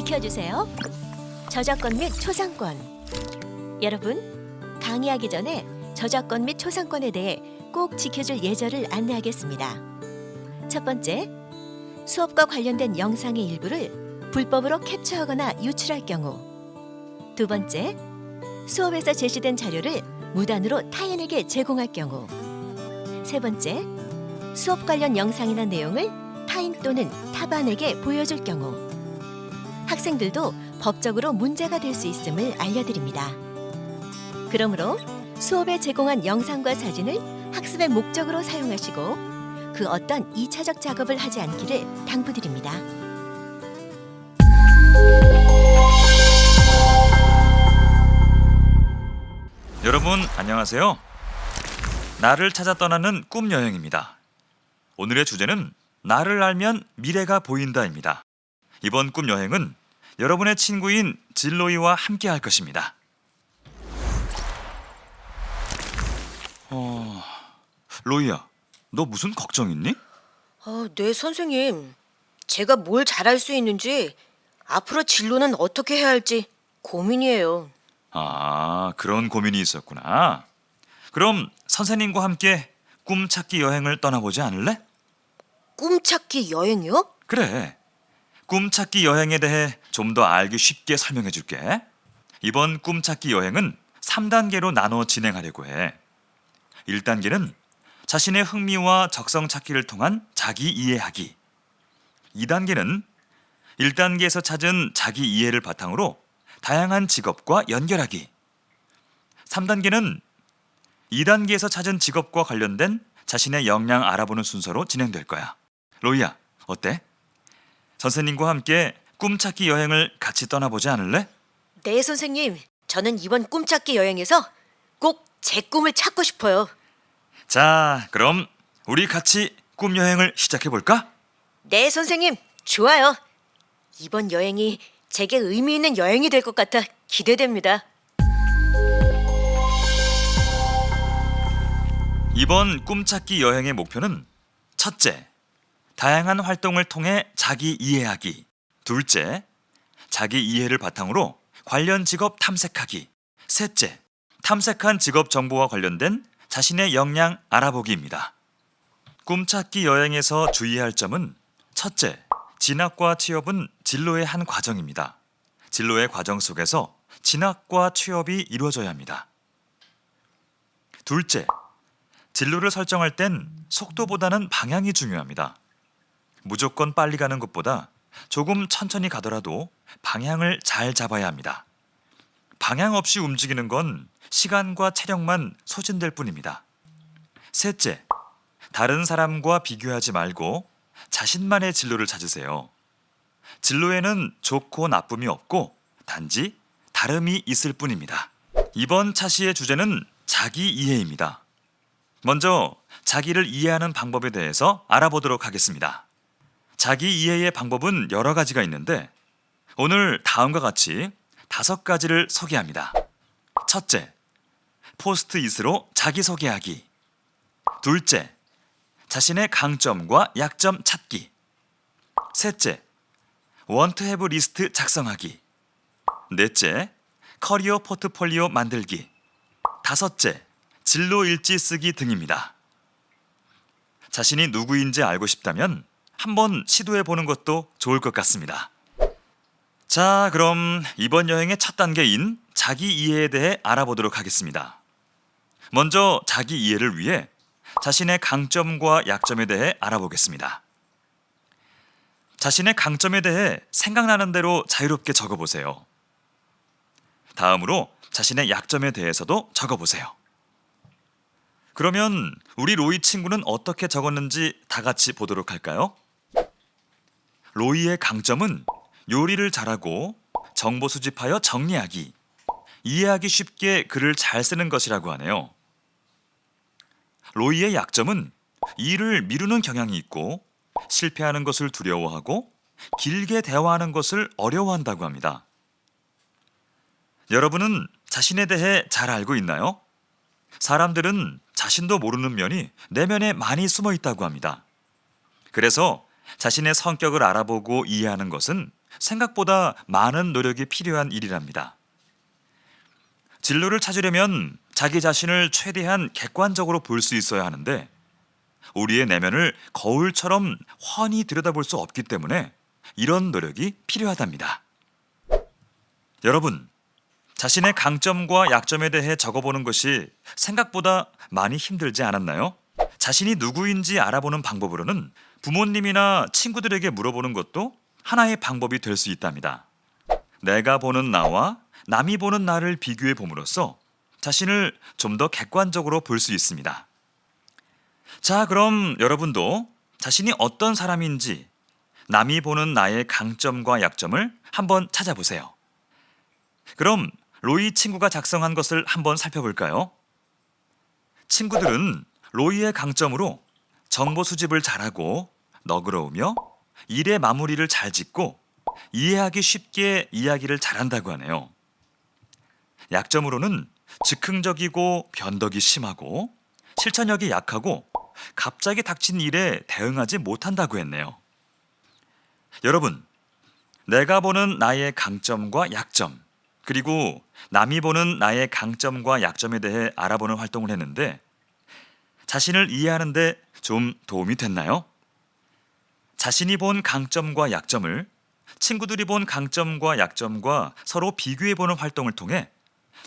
지켜주세요. 저작권 및 초상권. 여러분, 강의하기 전에 저작권 및 초상권에 대해 꼭 지켜줄 예절을 안내하겠습니다. 첫 번째, 수업과 관련된 영상의 일부를 불법으로 캡처하거나 유출할 경우. 두 번째, 수업에서 제시된 자료를 무단으로 타인에게 제공할 경우. 세 번째, 수업 관련 영상이나 내용을 타인 또는 타반에게 보여줄 경우. 학생들도 법적으로 문제가 될 수 있음을 알려드립니다. 그러므로 수업에 제공한 영상과 사진을 학습의 목적으로 사용하시고 그 어떤 2차적 작업을 하지 않기를 당부드립니다. 여러분 안녕하세요. 나를 찾아 떠나는 꿈 여행입니다. 오늘의 주제는 나를 알면 미래가 보인다입니다. 이번 꿈 여행은 여러분의 친구인 진로이와 함께 할 것입니다. 로이야, 너 무슨 걱정 있니? 네, 선생님. 제가 뭘 잘할 수 있는지, 앞으로 진로는 어떻게 해야 할지 고민이에요. 아, 그런 고민이 있었구나. 그럼 선생님과 함께 꿈찾기 여행을 떠나보지 않을래? 꿈찾기 여행이요? 그래. 꿈찾기 여행에 대해 좀 더 알기 쉽게 설명해 줄게. 이번 꿈찾기 여행은 3단계로 나눠 진행하려고 해. 1단계는 자신의 흥미와 적성 찾기를 통한 자기 이해하기. 2단계는 1단계에서 찾은 자기 이해를 바탕으로 다양한 직업과 연결하기. 3단계는 2단계에서 찾은 직업과 관련된 자신의 역량 알아보는 순서로 진행될 거야. 로이야, 어때? 선생님과 함께 꿈찾기 여행을 같이 떠나보지 않을래? 네, 선생님. 저는 이번 꿈찾기 여행에서 꼭 제 꿈을 찾고 싶어요. 자, 그럼 우리 같이 꿈 여행을 시작해 볼까? 네, 선생님. 좋아요. 이번 여행이 제게 의미 있는 여행이 될 것 같아 기대됩니다. 이번 꿈찾기 여행의 목표는 첫째, 다양한 활동을 통해 자기 이해하기. 둘째, 자기 이해를 바탕으로 관련 직업 탐색하기. 셋째, 탐색한 직업 정보와 관련된 자신의 역량 알아보기입니다. 꿈찾기 여행에서 주의할 점은 첫째, 진학과 취업은 진로의 한 과정입니다. 진로의 과정 속에서 진학과 취업이 이루어져야 합니다. 둘째, 진로를 설정할 땐 속도보다는 방향이 중요합니다. 무조건 빨리 가는 것보다 조금 천천히 가더라도 방향을 잘 잡아야 합니다. 방향 없이 움직이는 건 시간과 체력만 소진될 뿐입니다. 셋째, 다른 사람과 비교하지 말고 자신만의 진로를 찾으세요. 진로에는 좋고 나쁨이 없고 단지 다름이 있을 뿐입니다. 이번 차시의 주제는 자기 이해입니다. 먼저 자기를 이해하는 방법에 대해서 알아보도록 하겠습니다. 자기 이해의 방법은 여러 가지가 있는데 오늘 다음과 같이 5가지를 소개합니다. 첫째, 포스트잇으로 자기소개하기. 둘째, 자신의 강점과 약점 찾기. 셋째, want to have 리스트 작성하기. 넷째, 커리어 포트폴리오 만들기. 다섯째, 진로 일지 쓰기 등입니다. 자신이 누구인지 알고 싶다면 한번 시도해 보는 것도 좋을 것 같습니다. 자, 그럼 이번 여행의 첫 단계인 자기 이해에 대해 알아보도록 하겠습니다. 먼저 자기 이해를 위해 자신의 강점과 약점에 대해 알아보겠습니다. 자신의 강점에 대해 생각나는 대로 자유롭게 적어보세요. 다음으로 자신의 약점에 대해서도 적어보세요. 그러면 우리 로이 친구는 어떻게 적었는지 다 같이 보도록 할까요? 로이의 강점은 요리를 잘하고 정보 수집하여 정리하기, 이해하기 쉽게 글을 잘 쓰는 것이라고 하네요. 로이의 약점은 일을 미루는 경향이 있고 실패하는 것을 두려워하고 길게 대화하는 것을 어려워한다고 합니다. 여러분은 자신에 대해 잘 알고 있나요? 사람들은 자신도 모르는 면이 내면에 많이 숨어 있다고 합니다. 그래서 자신의 성격을 알아보고 이해하는 것은 생각보다 많은 노력이 필요한 일이랍니다. 진로를 찾으려면 자기 자신을 최대한 객관적으로 볼 수 있어야 하는데 우리의 내면을 거울처럼 훤히 들여다볼 수 없기 때문에 이런 노력이 필요하답니다. 여러분, 자신의 강점과 약점에 대해 적어보는 것이 생각보다 많이 힘들지 않았나요? 자신이 누구인지 알아보는 방법으로는 부모님이나 친구들에게 물어보는 것도 하나의 방법이 될 수 있답니다. 내가 보는 나와 남이 보는 나를 비교해 봄으로써 자신을 좀 더 객관적으로 볼 수 있습니다. 자, 그럼 여러분도 자신이 어떤 사람인지 남이 보는 나의 강점과 약점을 한번 찾아보세요. 그럼 로이 친구가 작성한 것을 한번 살펴볼까요? 친구들은 로이의 강점으로 정보 수집을 잘하고 너그러우며 일의 마무리를 잘 짓고 이해하기 쉽게 이야기를 잘한다고 하네요. 약점으로는 즉흥적이고 변덕이 심하고 실천력이 약하고 갑자기 닥친 일에 대응하지 못한다고 했네요. 여러분, 내가 보는 나의 강점과 약점, 그리고 남이 보는 나의 강점과 약점에 대해 알아보는 활동을 했는데 자신을 이해하는 데 좀 도움이 됐나요? 자신이 본 강점과 약점을 친구들이 본 강점과 약점과 서로 비교해보는 활동을 통해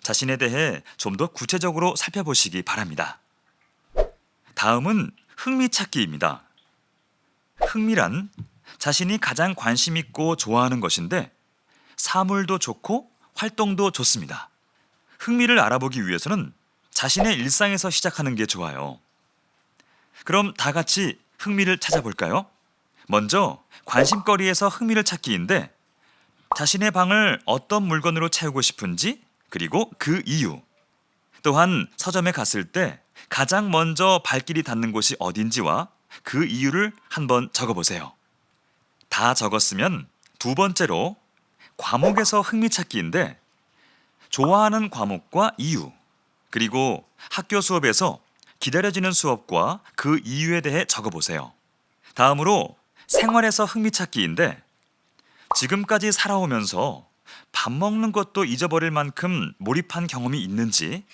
자신에 대해 좀 더 구체적으로 살펴보시기 바랍니다. 다음은 흥미찾기입니다. 흥미란 자신이 가장 관심 있고 좋아하는 것인데 사물도 좋고 활동도 좋습니다. 흥미를 알아보기 위해서는 자신의 일상에서 시작하는 게 좋아요. 그럼 다 같이 흥미를 찾아볼까요? 먼저 관심거리에서 흥미를 찾기인데 자신의 방을 어떤 물건으로 채우고 싶은지 그리고 그 이유, 또한 서점에 갔을 때 가장 먼저 발길이 닿는 곳이 어딘지와 그 이유를 한번 적어보세요. 다 적었으면 두 번째로 과목에서 흥미찾기인데 좋아하는 과목과 이유, 그리고 학교 수업에서 기다려지는 수업과 그 이유에 대해 적어보세요. 다음으로 생활에서 흥미찾기인데 지금까지 살아오면서 밥 먹는 것도 잊어버릴 만큼 몰입한 경험이 있는지,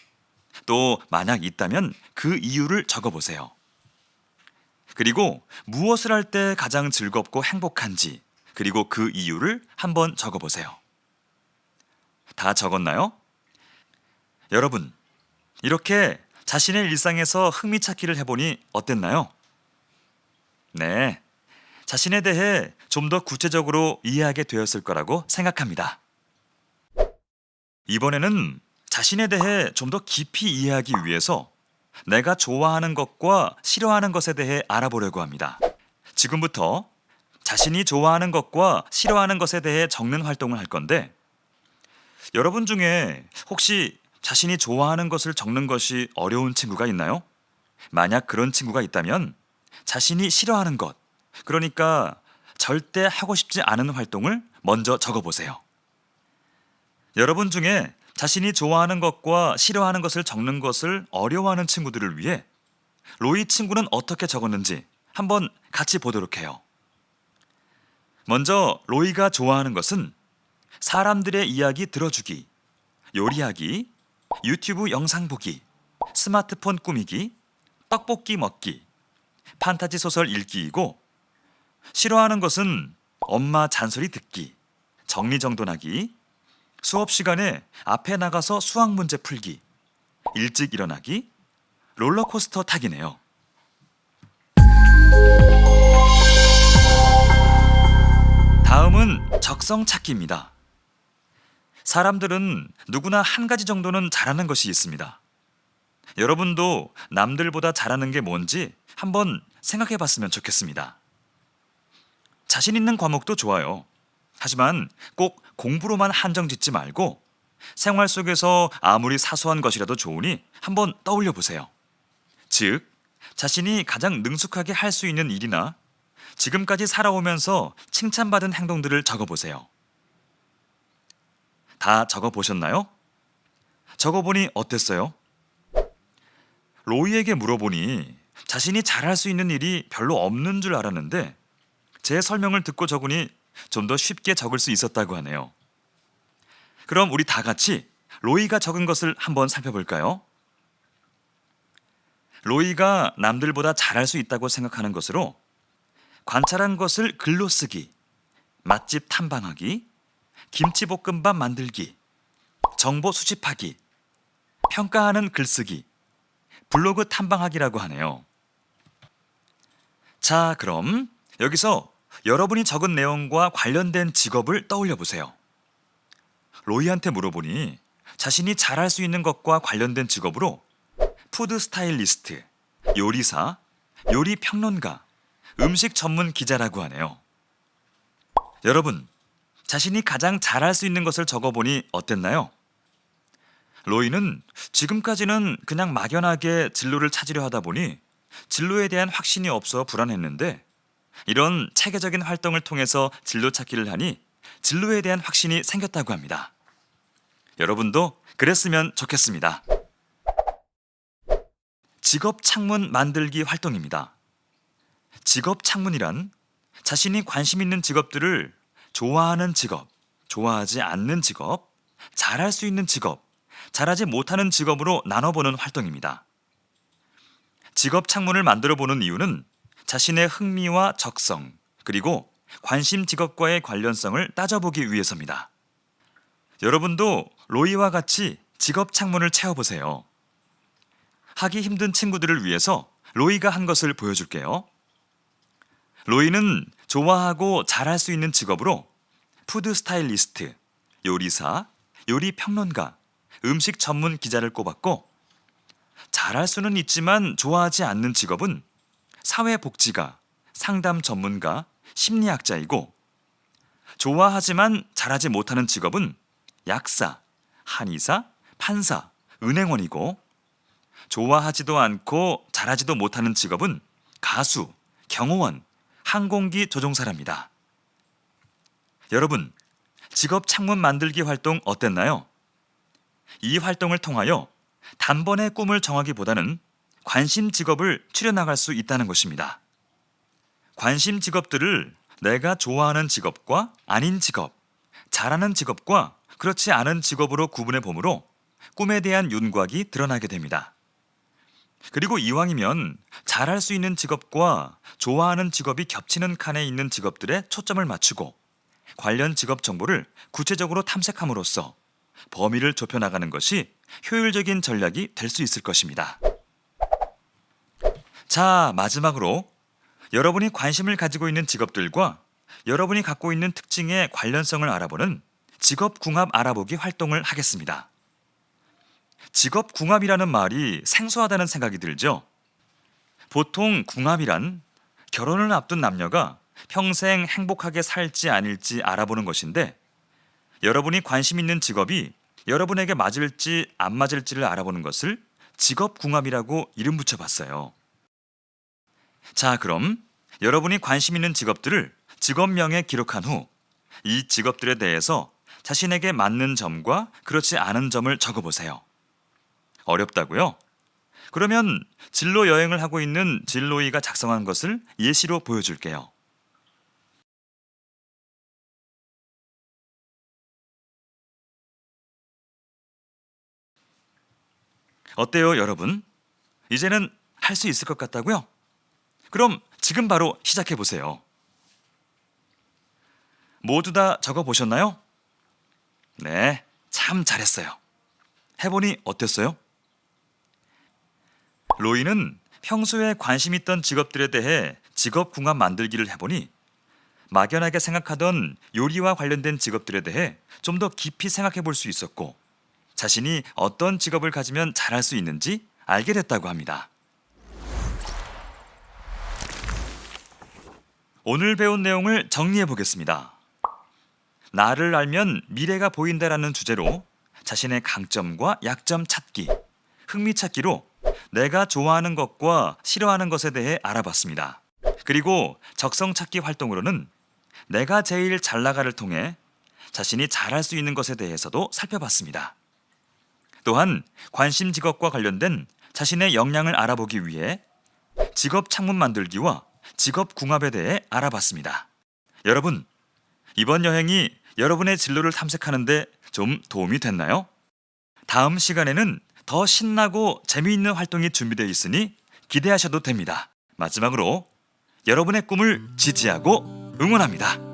또 만약 있다면 그 이유를 적어보세요. 그리고 무엇을 할 때 가장 즐겁고 행복한지, 그리고 그 이유를 한번 적어보세요. 다 적었나요? 여러분, 이렇게 자신의 일상에서 흥미찾기를 해보니 어땠나요? 네, 자신에 대해 좀 더 구체적으로 이해하게 되었을 거라고 생각합니다. 이번에는 자신에 대해 좀 더 깊이 이해하기 위해서 내가 좋아하는 것과 싫어하는 것에 대해 알아보려고 합니다. 지금부터 자신이 좋아하는 것과 싫어하는 것에 대해 적는 활동을 할 건데 여러분 중에 혹시 자신이 좋아하는 것을 적는 것이 어려운 친구가 있나요? 만약 그런 친구가 있다면 자신이 싫어하는 것, 그러니까 절대 하고 싶지 않은 활동을 먼저 적어보세요. 여러분 중에 자신이 좋아하는 것과 싫어하는 것을 적는 것을 어려워하는 친구들을 위해 로이 친구는 어떻게 적었는지 한번 같이 보도록 해요. 먼저 로이가 좋아하는 것은 사람들의 이야기 들어주기, 요리하기, 유튜브 영상 보기, 스마트폰 꾸미기, 떡볶이 먹기, 판타지 소설 읽기이고 싫어하는 것은 엄마 잔소리 듣기, 정리정돈하기, 수업 시간에 앞에 나가서 수학 문제 풀기, 일찍 일어나기, 롤러코스터 타기네요. 다음은 적성 찾기입니다. 사람들은 누구나 한 가지 정도는 잘하는 것이 있습니다. 여러분도 남들보다 잘하는 게 뭔지 한번 생각해 봤으면 좋겠습니다. 자신 있는 과목도 좋아요. 하지만 꼭 공부로만 한정 짓지 말고 생활 속에서 아무리 사소한 것이라도 좋으니 한번 떠올려 보세요. 즉, 자신이 가장 능숙하게 할 수 있는 일이나 지금까지 살아오면서 칭찬받은 행동들을 적어보세요. 다 적어보셨나요? 적어보니 어땠어요? 로이에게 물어보니 자신이 잘할 수 있는 일이 별로 없는 줄 알았는데 제 설명을 듣고 적으니 좀 더 쉽게 적을 수 있었다고 하네요. 그럼 우리 다 같이 로이가 적은 것을 한번 살펴볼까요? 로이가 남들보다 잘할 수 있다고 생각하는 것으로 관찰한 것을 글로 쓰기, 맛집 탐방하기, 김치볶음밥 만들기, 정보 수집하기, 평가하는 글쓰기, 블로그 탐방하기라고 하네요. 자, 그럼 여기서 여러분이 적은 내용과 관련된 직업을 떠올려 보세요. 로이한테 물어보니 자신이 잘할 수 있는 것과 관련된 직업으로 푸드 스타일리스트, 요리사, 요리 평론가, 음식 전문 기자라고 하네요. 여러분, 자신이 가장 잘할 수 있는 것을 적어보니 어땠나요? 로이는 지금까지는 그냥 막연하게 진로를 찾으려 하다 보니 진로에 대한 확신이 없어 불안했는데 이런 체계적인 활동을 통해서 진로 찾기를 하니 진로에 대한 확신이 생겼다고 합니다. 여러분도 그랬으면 좋겠습니다. 직업 창문 만들기 활동입니다. 직업 창문이란 자신이 관심 있는 직업들을 좋아하는 직업, 좋아하지 않는 직업, 잘할 수 있는 직업, 잘하지 못하는 직업으로 나눠보는 활동입니다. 직업 창문을 만들어 보는 이유는 자신의 흥미와 적성, 그리고 관심 직업과의 관련성을 따져보기 위해서입니다. 여러분도 로이와 같이 직업 창문을 채워보세요. 하기 힘든 친구들을 위해서 로이가 한 것을 보여줄게요. 로이는 좋아하고 잘할 수 있는 직업으로 푸드 스타일리스트, 요리사, 요리 평론가, 음식 전문 기자를 꼽았고 잘할 수는 있지만 좋아하지 않는 직업은 사회복지가, 상담 전문가, 심리학자이고 좋아하지만 잘하지 못하는 직업은 약사, 한의사, 판사, 은행원이고 좋아하지도 않고 잘하지도 못하는 직업은 가수, 경호원, 항공기 조종사랍니다. 여러분, 직업 창문 만들기 활동 어땠나요? 이 활동을 통하여 단번에 꿈을 정하기보다는 관심 직업을 추려나갈 수 있다는 것입니다. 관심 직업들을 내가 좋아하는 직업과 아닌 직업, 잘하는 직업과 그렇지 않은 직업으로 구분해 보므로 꿈에 대한 윤곽이 드러나게 됩니다. 그리고 이왕이면 잘할 수 있는 직업과 좋아하는 직업이 겹치는 칸에 있는 직업들에 초점을 맞추고 관련 직업 정보를 구체적으로 탐색함으로써 범위를 좁혀나가는 것이 효율적인 전략이 될 수 있을 것입니다. 자, 마지막으로 여러분이 관심을 가지고 있는 직업들과 여러분이 갖고 있는 특징의 관련성을 알아보는 직업궁합 알아보기 활동을 하겠습니다. 직업궁합이라는 말이 생소하다는 생각이 들죠? 보통 궁합이란 결혼을 앞둔 남녀가 평생 행복하게 살지 아닐지 알아보는 것인데 여러분이 관심 있는 직업이 여러분에게 맞을지 안 맞을지를 알아보는 것을 직업궁합이라고 이름 붙여봤어요. 자, 그럼 여러분이 관심 있는 직업들을 직업명에 기록한 후 이 직업들에 대해서 자신에게 맞는 점과 그렇지 않은 점을 적어보세요. 어렵다고요? 그러면 진로 여행을 하고 있는 진로이가 작성한 것을 예시로 보여줄게요. 어때요, 여러분? 이제는 할 수 있을 것 같다고요? 그럼 지금 바로 시작해 보세요. 모두 다 적어 보셨나요? 네, 참 잘했어요. 해보니 어땠어요? 로이는 평소에 관심 있던 직업들에 대해 직업궁합 만들기를 해보니 막연하게 생각하던 요리와 관련된 직업들에 대해 좀 더 깊이 생각해 볼 수 있었고 자신이 어떤 직업을 가지면 잘할 수 있는지 알게 됐다고 합니다. 오늘 배운 내용을 정리해 보겠습니다. 나를 알면 미래가 보인다라는 주제로 자신의 강점과 약점 찾기, 흥미 찾기로 내가 좋아하는 것과 싫어하는 것에 대해 알아봤습니다. 그리고 적성 찾기 활동으로는 내가 제일 잘 나가를 통해 자신이 잘할 수 있는 것에 대해서도 살펴봤습니다. 또한 관심 직업과 관련된 자신의 역량을 알아보기 위해 직업 창문 만들기와 직업 궁합에 대해 알아봤습니다. 여러분, 이번 여행이 여러분의 진로를 탐색하는데 좀 도움이 됐나요? 다음 시간에는 더 신나고 재미있는 활동이 준비되어 있으니 기대하셔도 됩니다. 마지막으로 여러분의 꿈을 지지하고 응원합니다.